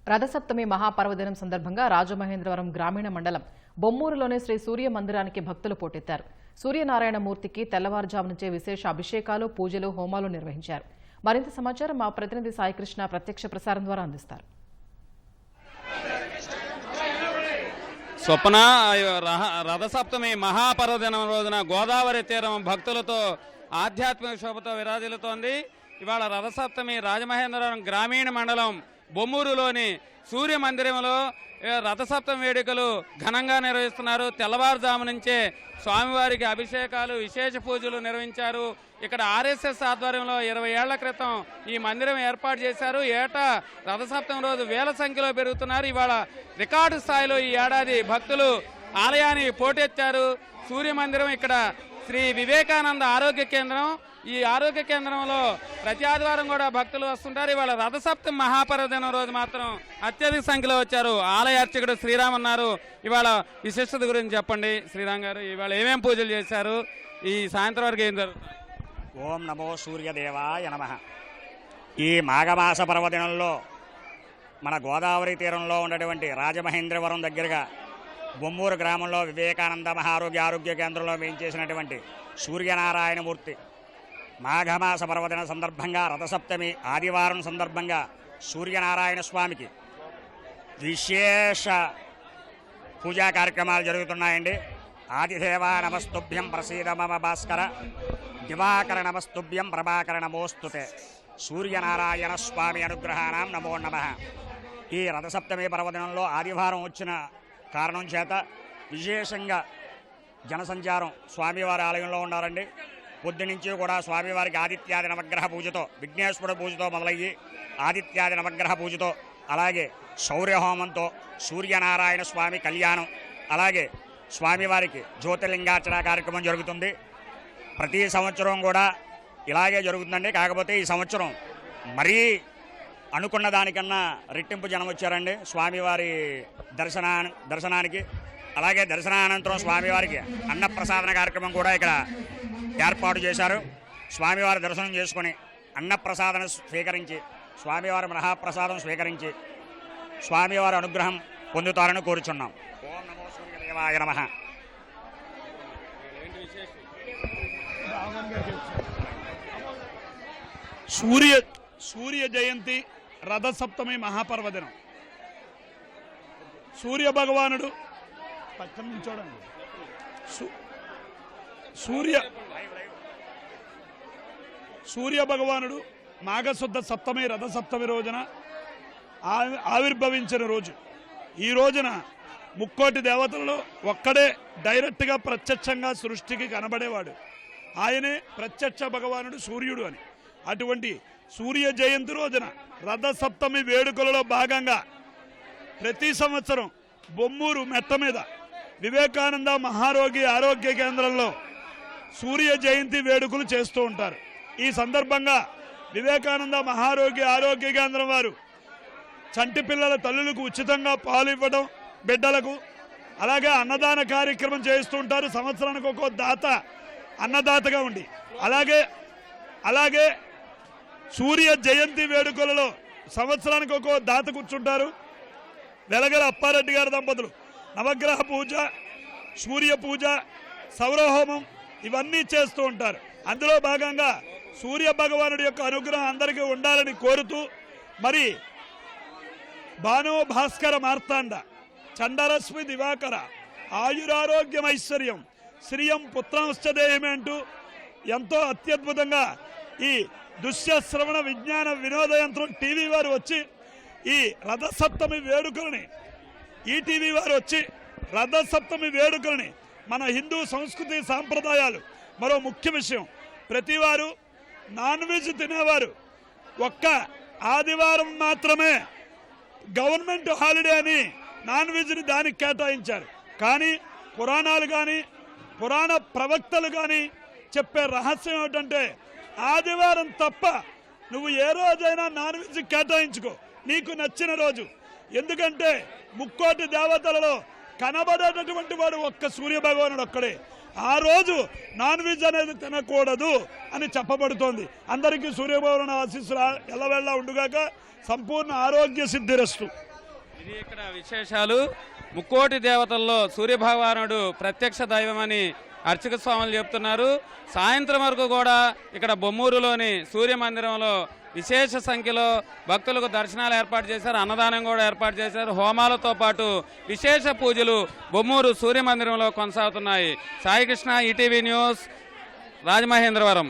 రథసప్తమి మహాపర్వదినం సందర్భంగా రాజమహేంద్రవరం గ్రామీణ మండలం బొమ్మూరులోని శ్రీ సూర్య మందిరానికి భక్తులు పోటెత్తారు. సూర్యనారాయణ మూర్తికి తెల్లవారుజాము నుంచే విశేష అభిషేకాలు, పూజలు, హోమాలు నిర్వహించారు. మరింత సమాచారం మా ప్రతినిధి సాయికృష్ణ ప్రత్యక్ష ప్రసారం ద్వారా అందిస్తారు. స్వప్న రథసప్తమి మహాపర్వదినం రోజున గోదావరి తీరం భక్తులతో ఆధ్యాత్మిక శోభతో విరాజిల్లుతోంది. ఇవాళ రథసప్తమి రాజమహేంద్రవరం గ్రామీణ మండలం బొమ్మూరులోని సూర్య మందిరంలో రథసప్తమి వేడుకలు ఘనంగా నిర్వహిస్తున్నారు. తెల్లవారుజాము నుంచే స్వామివారికి అభిషేకాలు, విశేష పూజలు నిర్వహించారు. ఇక్కడ ఆర్ఎస్ఎస్ ఆధ్వర్యంలో 20 ఏళ్ల క్రితం ఈ మందిరం ఏర్పాటు చేశారు. ఏటా రథసప్తమి రోజు వేల సంఖ్యలో పెరుగుతున్నారు. ఇవాళ రికార్డు స్థాయిలో ఈ ఏడాది భక్తులు ఆలయానికి పోటెత్తారు. సూర్య మందిరం ఇక్కడ శ్రీ వివేకానంద ఆరోగ్య కేంద్రం. ఈ ఆరోగ్య కేంద్రంలో ప్రతి ఆదివారం కూడా భక్తులు వస్తుంటారు. ఇవాళ రథసప్తమి మహాపర్వదినం రోజు మాత్రం అత్యధిక సంఖ్యలో వచ్చారు. ఆలయ అర్చకుడు శ్రీరామ్ అన్నారు. ఇవాళ విశిష్టత గురించి చెప్పండి శ్రీరామ్ గారు. ఇవాళ ఏమేం పూజలు చేశారు, ఈ సాయంత్రం వరకు ఏం జరుగుతుంది? ఓం నమో సూర్యదేవాయ నమః. ఈ మాఘమాస పర్వదినంలో మన గోదావరి తీరంలో ఉన్నటువంటి రాజమహేంద్రవరం దగ్గరగా బొమ్మూరు గ్రామంలో వివేకానంద ఆరోగ్య కేంద్రంలో వేయించేసినటువంటి సూర్యనారాయణమూర్తి మాఘమాస పర్వదిన సందర్భంగా రథసప్తమి ఆదివారం సందర్భంగా సూర్యనారాయణ స్వామికి విశేష పూజా కార్యక్రమాలు జరుగుతున్నాయండి. ఆదిదేవా నమస్తుభ్యం ప్రసీద మమ భాస్కర, దివాకర నమస్తుభ్యం ప్రభాకర నమోస్తుతే, సూర్యనారాయణ స్వామి అనుగ్రహానాం నమో నమః. ఈ రథసప్తమి పర్వదినంలో ఆదివారం వచ్చిన కారణం చేత విశేషంగా జనసంచారం స్వామివారి ఆలయంలో ఉన్నారండి. పొద్దునుంచి కూడా స్వామివారికి ఆదిత్యాది నవగ్రహ పూజతో, విఘ్నేశ్వరుడు పూజతో మొదలయ్యి ఆదిత్యాది నవగ్రహ పూజతో, అలాగే శౌర్యహోమంతో సూర్యనారాయణ స్వామి కళ్యాణం, అలాగే స్వామివారికి జ్యోతిర్లింగార్చన కార్యక్రమం జరుగుతుంది. ప్రతి సంవత్సరం కూడా ఇలాగే జరుగుతుందండి. కాకపోతే ఈ సంవత్సరం మరీ అనుకున్న దానికన్నా రెట్టింపు జనం వచ్చారండి స్వామివారి దర్శనానికి. అలాగే దర్శనానంతరం స్వామివారికి అన్నప్రసాదన కార్యక్రమం కూడా ఇక్కడ ఏర్పాటు చేశారు. స్వామివారి దర్శనం చేసుకుని అన్నప్రసాదన స్వీకరించి, స్వామివారి మహాప్రసాదం స్వీకరించి స్వామివారి అనుగ్రహం పొందుతారని కోరుచున్నాం. ఓం నమో సూర్యదేవాయ నమః. సూర్య జయంతి రథసప్తమి మహాపర్వదినం. సూర్య భగవానుడు పక్కన నుంచోడండి. సూర్య భగవానుడు మాఘశుద్ధ సప్తమి రథసప్తమి రోజున ఆవిర్భవించిన రోజు. ఈ రోజున ముక్కోటి దేవతలలో ఒక్కడే డైరెక్ట్గా ప్రత్యక్షంగా సృష్టికి కనబడేవాడు. ఆయనే ప్రత్యక్ష భగవానుడు సూర్యుడు అని. అటువంటి సూర్య జయంతి రోజున రథసప్తమి వేడుకలలో భాగంగా ప్రతి సంవత్సరం బొమ్మూరు మెట్ట మీద వివేకానంద ఆరోగ్య కేంద్రంలో సూర్య జయంతి వేడుకలు చేస్తూ ఉంటారు. ఈ సందర్భంగా వివేకానంద ఆరోగ్య కేంద్రం వారు చంటి పిల్లల తల్లులకు ఉచితంగా పాలు ఇవ్వడం, బిడ్డలకు, అలాగే అన్నదాన కార్యక్రమం చేస్తూ ఉంటారు. సంవత్సరానికి ఒక్కో దాత అన్నదాతగా ఉండి, అలాగే సూర్య జయంతి వేడుకలలో సంవత్సరానికి ఒక్కో దాత కూర్చుంటారు. వెలగల అప్పారెడ్డి గారి దంపతులు నవగ్రహ పూజ, సూర్య పూజ, సౌరహోమం ఇవన్నీ చేస్తూ ఉంటారు. అందులో భాగంగా సూర్య భగవానుడి యొక్క అనుగ్రహం అందరికీ ఉండాలని కోరుతూ, మరి భానో భాస్కర మార్తాండ చండరశ్మి దివాకర ఆయురారోగ్యమైశ్వర్యం శ్రీయం పుత్రంశ్చదేయమే అంటూ ఎంతో అత్యద్భుతంగా ఈ దృశ్యశ్రవణ విజ్ఞాన వినోద యంత్రం టీవీ వారు వచ్చి ఈ రథసప్తమి వేడుకలని, ఈటీవీ వారు వచ్చి రథసప్తమి వేడుకలని, మన హిందూ సంస్కృతి సాంప్రదాయాలు. మరో ముఖ్య విషయం, ప్రతివారు నాన్ వెజ్ తినేవారు ఒక్క ఆదివారం మాత్రమే గవర్నమెంట్ హాలిడే అని నాన్ వెజ్ని దానికి కేటాయించారు. కానీ పురాణాలు కానీ పురాణ ప్రవక్తలు కానీ చెప్పే రహస్యం ఏమిటంటే ఆదివారం తప్ప నువ్వు ఏ రోజైనా నాన్ వెజ్ కేటాయించుకో, నీకు నచ్చిన రోజు. ఎందుకంటే ముక్కోటి దేవతలలో కనబడేటటువంటి వాడు ఒక్క సూర్య భగవానుడు ఒక్కడే. ఆ రోజు నాన్ వెజ్ అనేది తినకూడదు అని చెప్పబడుతోంది. అందరికీ సూర్యభగవానుడి ఆశీస్సులు ఎల్లవేళలా ఉండుగాక. సంపూర్ణ ఆరోగ్య సిద్ధిరస్తు. ఇది ఇక్కడ విశేషాలు. ముక్కోటి దేవతల్లో సూర్యభగవానుడు ప్రత్యక్ష దైవమని అర్చక స్వాములు చెప్తున్నారు. సాయంత్రం వరకు కూడా ఇక్కడ బొమ్మూరులోని సూర్య మందిరంలో విశేష సంఖ్యలో భక్తులకు దర్శనాలు ఏర్పాటు చేశారు, అన్నదానం కూడా ఏర్పాటు చేశారు. హోమాలతో పాటు విశేష పూజలు బొమ్మూరు సూర్య మందిరంలో కొనసాగుతున్నాయి. Saikrishna, ETV news, Rajamahendravaram.